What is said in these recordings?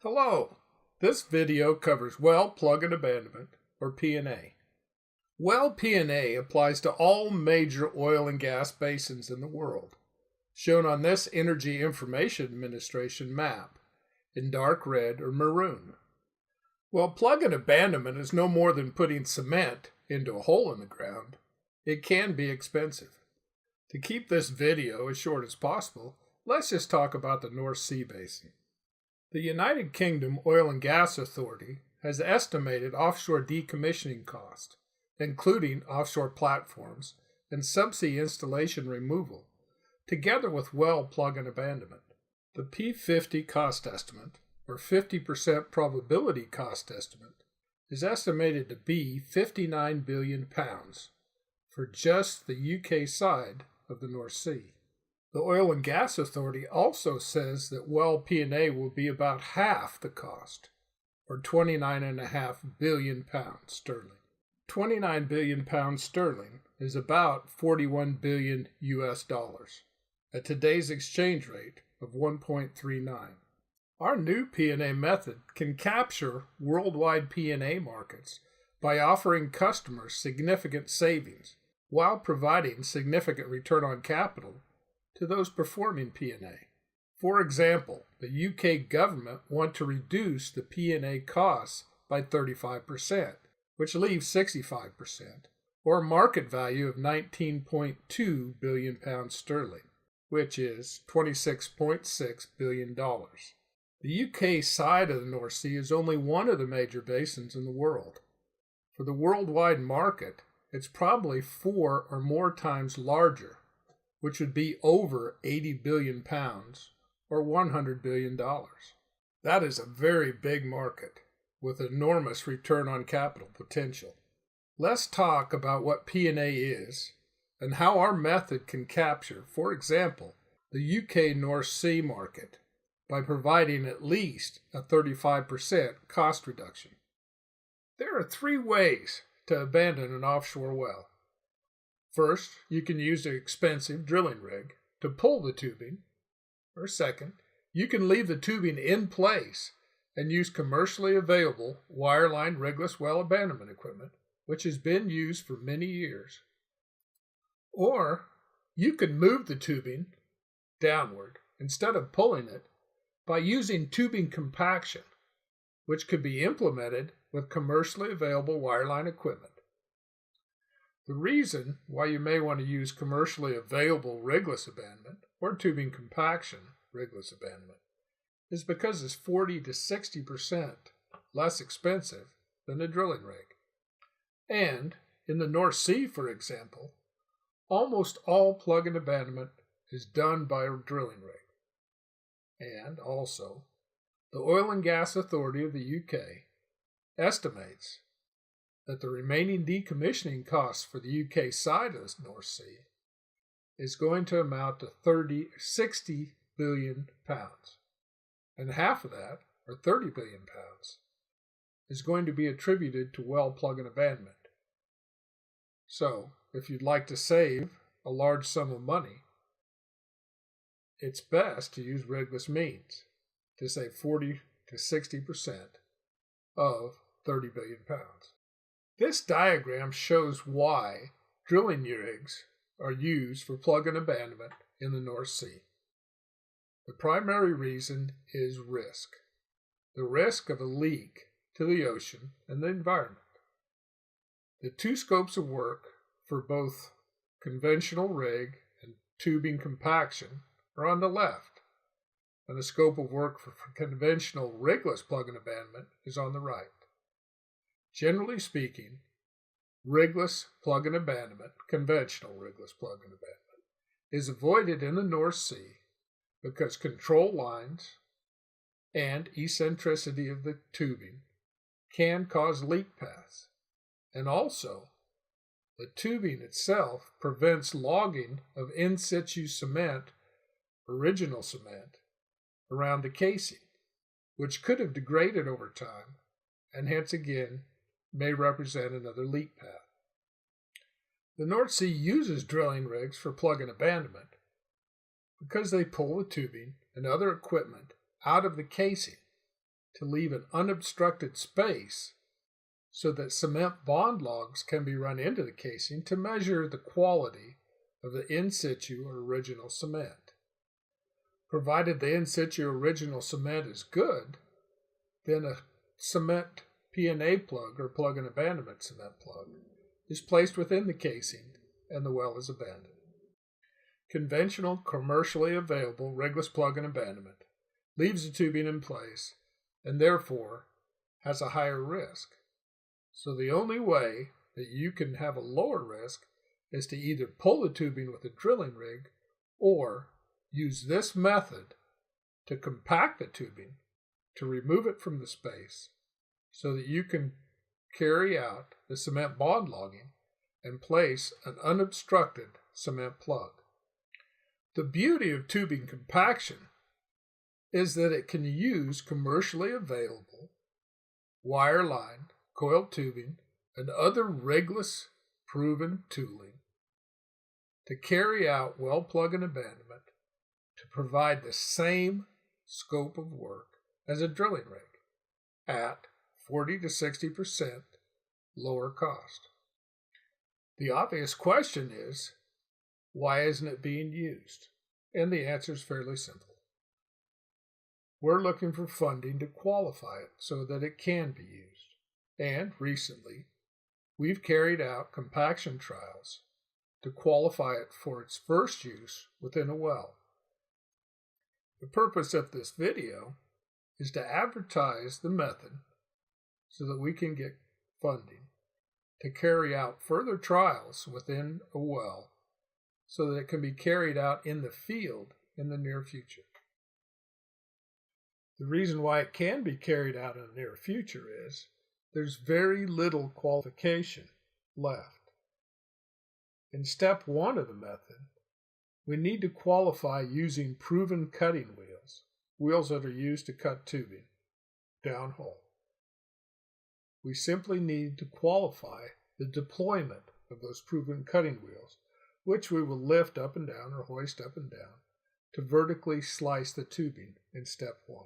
Hello, this video covers well plug and abandonment, or P&A. Well P&A applies to all major oil and gas basins in the world, shown on this Energy Information Administration map in dark red or maroon. Well, plug and abandonment is no more than putting cement into a hole in the ground. It can be expensive. To keep this video as short as possible, let's just talk about the North Sea Basin. The United Kingdom Oil and Gas Authority has estimated offshore decommissioning costs, including offshore platforms and subsea installation removal, together with well plug and abandonment. The P50 cost estimate, or 50% probability cost estimate, is estimated to be £59 billion for just the UK side of the North Sea. The Oil and Gas Authority also says that well P&A will be about half the cost, or £29.5 billion sterling. £29 billion sterling is about 41 billion US dollars, at today's exchange rate of 1.39. Our new P&A method can capture worldwide P&A markets by offering customers significant savings while providing significant return on capital to those performing P&A. For example, the UK government want to reduce the P&A costs by 35%, which leaves 65%, or a market value of £19.2 billion sterling, which is $26.6 billion. The UK side of the North Sea is only one of the major basins in the world. For the worldwide market, it's probably 4 or more times larger, which would be over £80 billion or $100 billion. That is a very big market with enormous return on capital potential. Let's talk about what P&A is and how our method can capture, for example, the UK North Sea market by providing at least a 35% cost reduction. There are 3 ways to abandon an offshore well. First, you can use an expensive drilling rig to pull the tubing. Or second, you can leave the tubing in place and use commercially available wireline rigless well abandonment equipment, which has been used for many years. Or you can move the tubing downward instead of pulling it by using tubing compaction, which could be implemented with commercially available wireline equipment. The reason why you may want to use commercially available rigless abandonment or tubing compaction rigless abandonment is because it's 40 to 60% less expensive than a drilling rig. And in the North Sea, for example, almost all plug and abandonment is done by a drilling rig. And also, the Oil and Gas Authority of the UK estimates that the remaining decommissioning costs for the UK side of the North Sea is going to amount to 60 billion pounds. And half of that, or 30 billion pounds, is going to be attributed to well plug and abandonment. So, if you'd like to save a large sum of money, it's best to use rigless means to save 40 to 60% of 30 billion pounds. This diagram shows why drilling rigs are used for plug and abandonment in the North Sea. The primary reason is risk. The risk of a leak to the ocean and the environment. The 2 scopes of work for both conventional rig and tubing compaction are on the left, and the scope of work for conventional rigless plug and abandonment is on the right. Generally speaking, rigless plug and abandonment, conventional rigless plug and abandonment, is avoided in the North Sea because control lines and eccentricity of the tubing can cause leak paths. And also, the tubing itself prevents logging of in situ cement, original cement, around the casing, which could have degraded over time and hence again may represent another leak path. The North Sea uses drilling rigs for plug and abandonment because they pull the tubing and other equipment out of the casing to leave an unobstructed space so that cement bond logs can be run into the casing to measure the quality of the in situ or original cement. Provided the in situ original cement is good, then a cement P&A plug or plug and abandonment cement plug is placed within the casing and the well is abandoned. Conventional, commercially available rigless plug and abandonment leaves the tubing in place and therefore has a higher risk. So the only way that you can have a lower risk is to either pull the tubing with a drilling rig or use this method to compact the tubing, to remove it from the space so that you can carry out the cement bond logging and place an unobstructed cement plug. The beauty of tubing compaction is that it can use commercially available wire-lined, coiled tubing, and other rigless proven tooling to carry out well plug and abandonment to provide the same scope of work as a drilling rig at 40 to 60% lower cost. The obvious question is, why isn't it being used? And the answer is fairly simple. We're looking for funding to qualify it so that it can be used. And recently, we've carried out compaction trials to qualify it for its first use within a well. The purpose of this video is to advertise the method so that we can get funding to carry out further trials within a well so that it can be carried out in the field in the near future. The reason why it can be carried out in the near future is there's very little qualification left. In step 1 of the method, we need to qualify using proven cutting wheels that are used to cut tubing downhole. We simply need to qualify the deployment of those proven cutting wheels, which we will lift up and down or hoist up and down to vertically slice the tubing in step 1.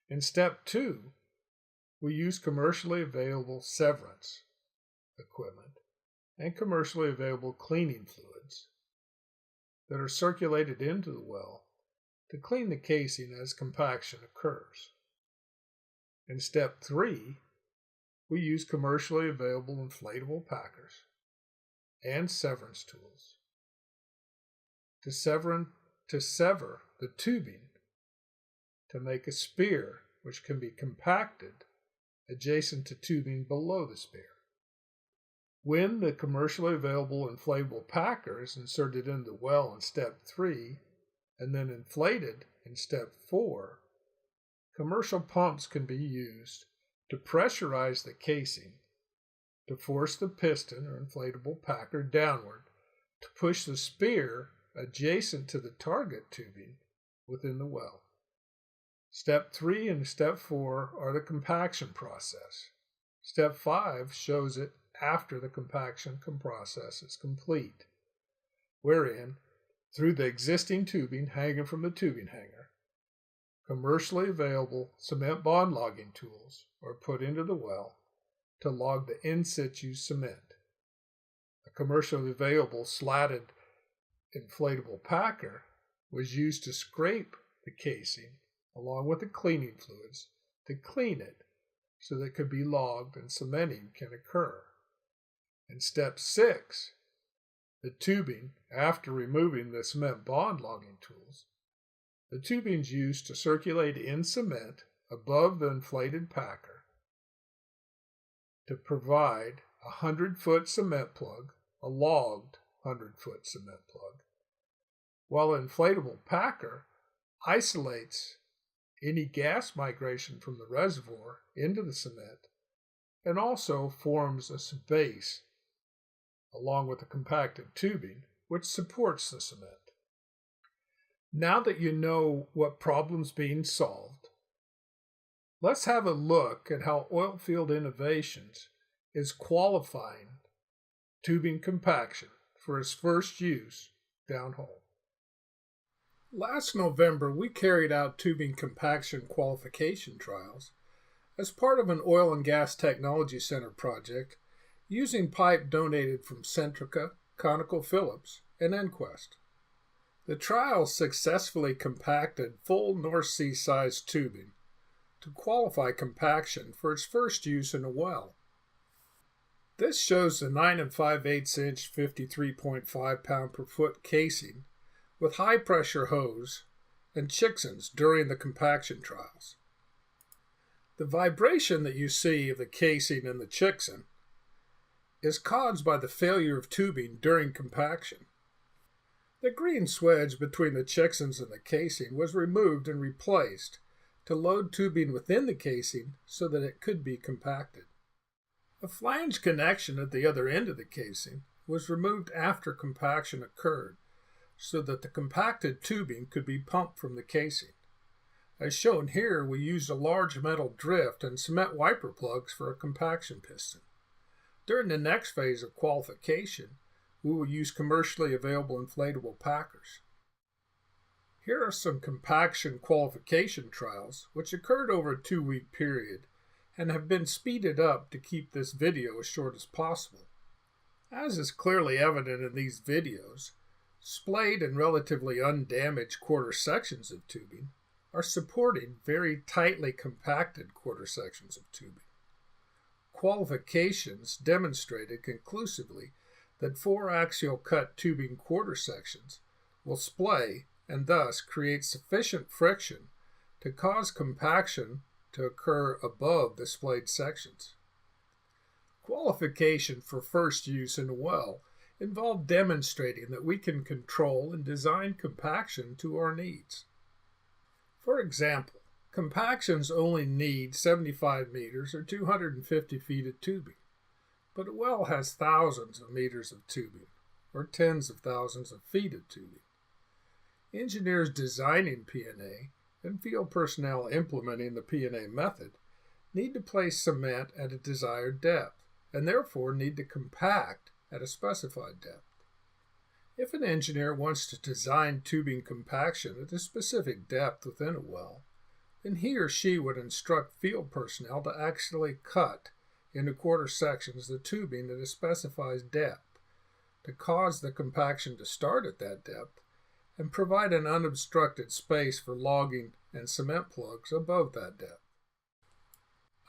In step 2, we use commercially available severance equipment and commercially available cleaning fluids that are circulated into the well to clean the casing as compaction occurs. In step 3, we use commercially available inflatable packers and severance tools to sever the tubing to make a spear which can be compacted adjacent to tubing below the spear. When the commercially available inflatable packer is inserted into the well in step 3 and then inflated in step 4, commercial pumps can be used to pressurize the casing to force the piston or inflatable packer downward to push the spear adjacent to the target tubing within the well. Step 3 and Step 4 are the compaction process. Step 5 shows it after the compaction process is complete, wherein, through the existing tubing hanging from the tubing hanger, commercially available cement bond logging tools are put into the well to log the in situ cement. A commercially available slatted inflatable packer was used to scrape the casing along with the cleaning fluids to clean it so that it could be logged and cementing can occur. In step 6, the tubing, after removing the cement bond logging tools, the tubing is used to circulate in cement above the inflated packer to provide a 100-foot cement plug, a logged 100-foot cement plug, while an inflatable packer isolates any gas migration from the reservoir into the cement and also forms a base along with the compacted tubing which supports the cement. Now that you know what problem's being solved, let's have a look at how Oilfield Innovations is qualifying tubing compaction for its first use downhole. Last November, we carried out tubing compaction qualification trials as part of an Oil and Gas Technology Center project using pipe donated from Centrica, ConocoPhillips, and Enquest. The trials successfully compacted full North Sea-sized tubing to qualify compaction for its first use in a well. This shows the 9 5/8 inch 53.5 pound per foot casing with high pressure hose and chicksons during the compaction trials. The vibration that you see of the casing and the chickson is caused by the failure of tubing during compaction. The green swedge between the chicksons and the casing was removed and replaced to load tubing within the casing so that it could be compacted. A flange connection at the other end of the casing was removed after compaction occurred so that the compacted tubing could be pumped from the casing. As shown here, we used a large metal drift and cement wiper plugs for a compaction piston. During the next phase of qualification, we will use commercially available inflatable packers. Here are some compaction qualification trials, which occurred over a 2-week period and have been speeded up to keep this video as short as possible. As is clearly evident in these videos, splayed and relatively undamaged quarter sections of tubing are supporting very tightly compacted quarter sections of tubing. Qualifications demonstrated conclusively that 4 axial cut tubing quarter sections will splay and thus create sufficient friction to cause compaction to occur above the splayed sections. Qualification for first use in a well involved demonstrating that we can control and design compaction to our needs. For example, compactions only need 75 meters or 250 feet of tubing, but a well has thousands of meters of tubing or tens of thousands of feet of tubing. Engineers designing P&A and field personnel implementing the P&A method need to place cement at a desired depth and therefore need to compact at a specified depth. If an engineer wants to design tubing compaction at a specific depth within a well, then he or she would instruct field personnel to actually cut into quarter sections the tubing at a specified depth to cause the compaction to start at that depth and provide an unobstructed space for logging and cement plugs above that depth.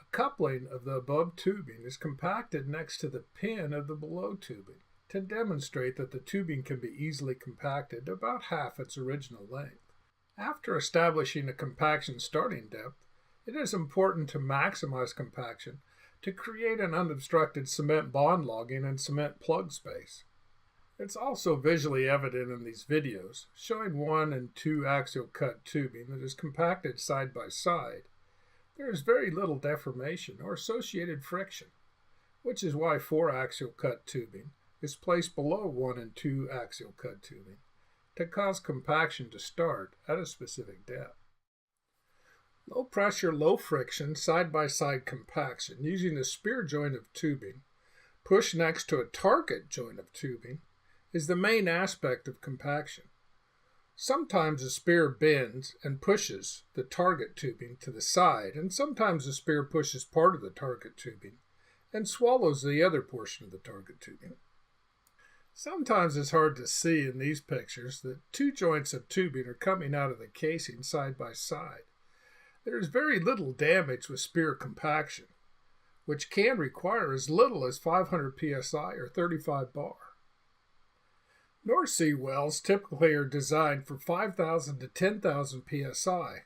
A coupling of the above tubing is compacted next to the pin of the below tubing to demonstrate that the tubing can be easily compacted to about half its original length. After establishing a compaction starting depth, it is important to maximize compaction to create an unobstructed cement bond logging and cement plug space. It's also visually evident in these videos, showing 1 and 2 axial cut tubing that is compacted side by side. There is very little deformation or associated friction, which is why 4 axial cut tubing is placed below 1 and 2 axial cut tubing to cause compaction to start at a specific depth. Low pressure, low friction, side-by-side compaction using a spear joint of tubing pushed next to a target joint of tubing is the main aspect of compaction. Sometimes a spear bends and pushes the target tubing to the side, and sometimes the spear pushes part of the target tubing and swallows the other portion of the target tubing. Sometimes it's hard to see in these pictures that 2 joints of tubing are coming out of the casing side by side. There is very little damage with spear compaction, which can require as little as 500 psi or 35 bar. North Sea wells typically are designed for 5,000 to 10,000 psi,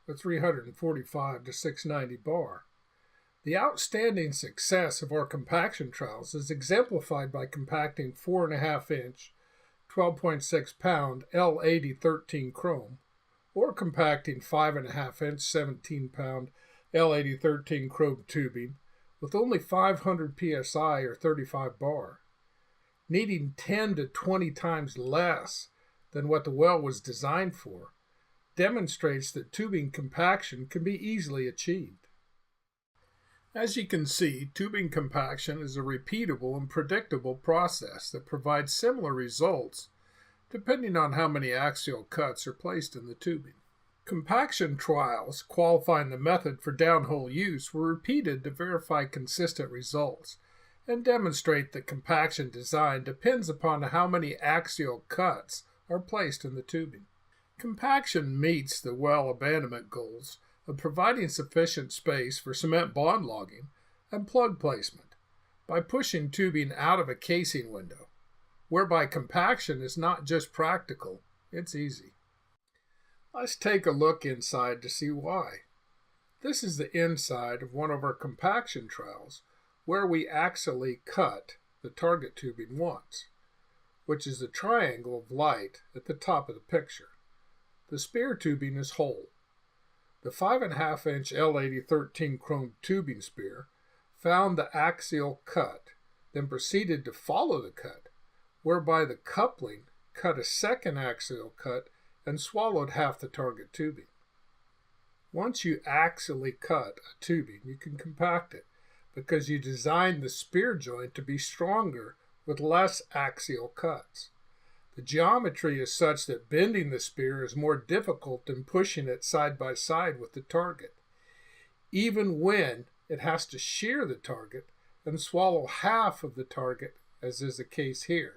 or 345 to 690 bar. The outstanding success of our compaction trials is exemplified by compacting 4.5 inch, 12.6 pound L8013 chrome, or compacting 5.5 inch, 17 pound L8013 chrome tubing with only 500 psi or 35 bar, needing 10 to 20 times less than what the well was designed for, demonstrates that tubing compaction can be easily achieved. As you can see, tubing compaction is a repeatable and predictable process that provides similar results depending on how many axial cuts are placed in the tubing. Compaction trials qualifying the method for downhole use were repeated to verify consistent results and demonstrate that compaction design depends upon how many axial cuts are placed in the tubing. Compaction meets the well abandonment goals of providing sufficient space for cement bond logging and plug placement by pushing tubing out of a casing window, whereby compaction is not just practical, it's easy. Let's take a look inside to see why. This is the inside of one of our compaction trials where we axially cut the target tubing once, which is the triangle of light at the top of the picture. The spear tubing is whole. The 5.5-inch L8013 chrome tubing spear found the axial cut, then proceeded to follow the cut, whereby the coupling cut a second axial cut and swallowed half the target tubing. Once you axially cut a tubing, you can compact it because you designed the spear joint to be stronger with less axial cuts. The geometry is such that bending the spear is more difficult than pushing it side by side with the target, even when it has to shear the target and swallow half of the target, as is the case here.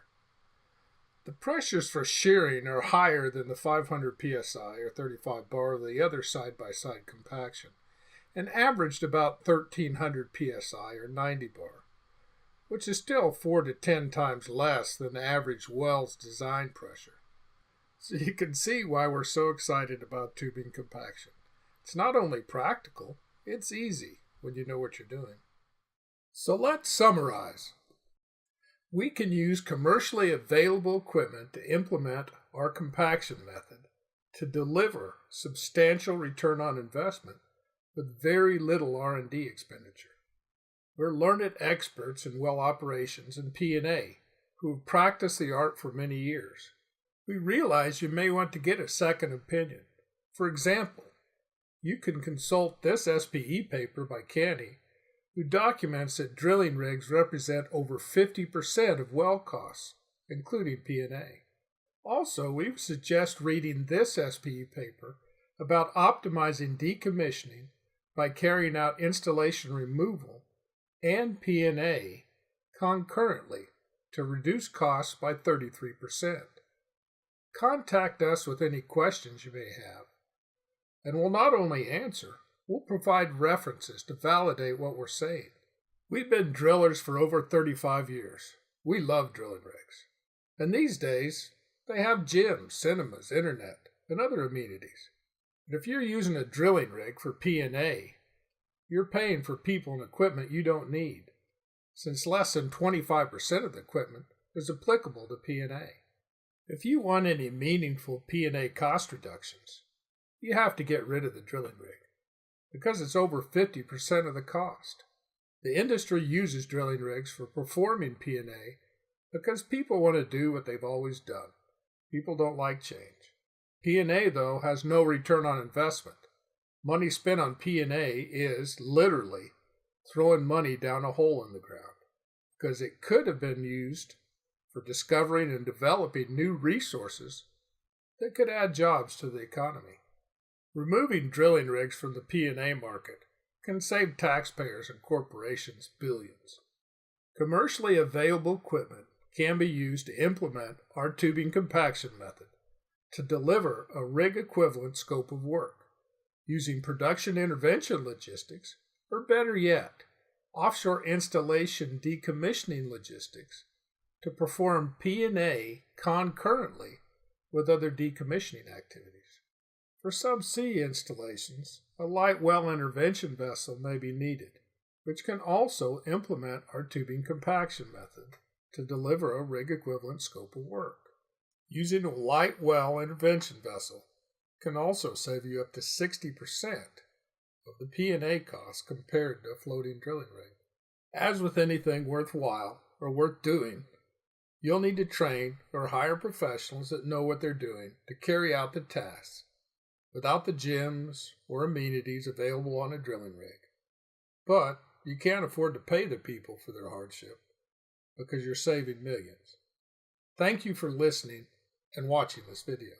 The pressures for shearing are higher than the 500 psi or 35 bar of the other side-by-side compaction, and averaged about 1300 psi or 90 bar, which is still 4 to 10 times less than the average well's design pressure. So you can see why we're so excited about tubing compaction. It's not only practical, it's easy when you know what you're doing. So let's summarize. We can use commercially available equipment to implement our compaction method to deliver substantial return on investment with very little R&D expenditure. We're learned experts in well operations and P&A who have practiced the art for many years. We realize you may want to get a second opinion. For example, you can consult this SPE paper by Canny, who documents that drilling rigs represent over 50% of well costs, including P&A. Also, we suggest reading this SPE paper about optimizing decommissioning by carrying out installation removal and P&A concurrently to reduce costs by 33%. Contact us with any questions you may have, and we'll not only answer, we'll provide references to validate what we're saying. We've been drillers for over 35 years. We love drilling rigs. And these days, they have gyms, cinemas, internet, and other amenities. But if you're using a drilling rig for P&A, you're paying for people and equipment you don't need, since less than 25% of the equipment is applicable to P&A. If you want any meaningful P&A cost reductions, you have to get rid of the drilling rig, because it's over 50% of the cost. The industry uses drilling rigs for performing P&A because people want to do what they've always done. People don't like change. P&A, though, has no return on investment. Money spent on P&A is literally throwing money down a hole in the ground, because it could have been used for discovering and developing new resources that could add jobs to the economy. Removing drilling rigs from the P&A market can save taxpayers and corporations billions. Commercially available equipment can be used to implement our tubing compaction method to deliver a rig equivalent scope of work, using production intervention logistics, or better yet, offshore installation decommissioning logistics to perform P&A concurrently with other decommissioning activities. For subsea installations, a light well intervention vessel may be needed, which can also implement our tubing compaction method to deliver a rig equivalent scope of work. Using a light well intervention vessel can also save you up to 60% of the P&A costs compared to a floating drilling rig. As with anything worthwhile or worth doing, you'll need to train or hire professionals that know what they're doing to carry out the tasks without the gyms or amenities available on a drilling rig. But you can't afford to pay the people for their hardship because you're saving millions. Thank you for listening and watching this video.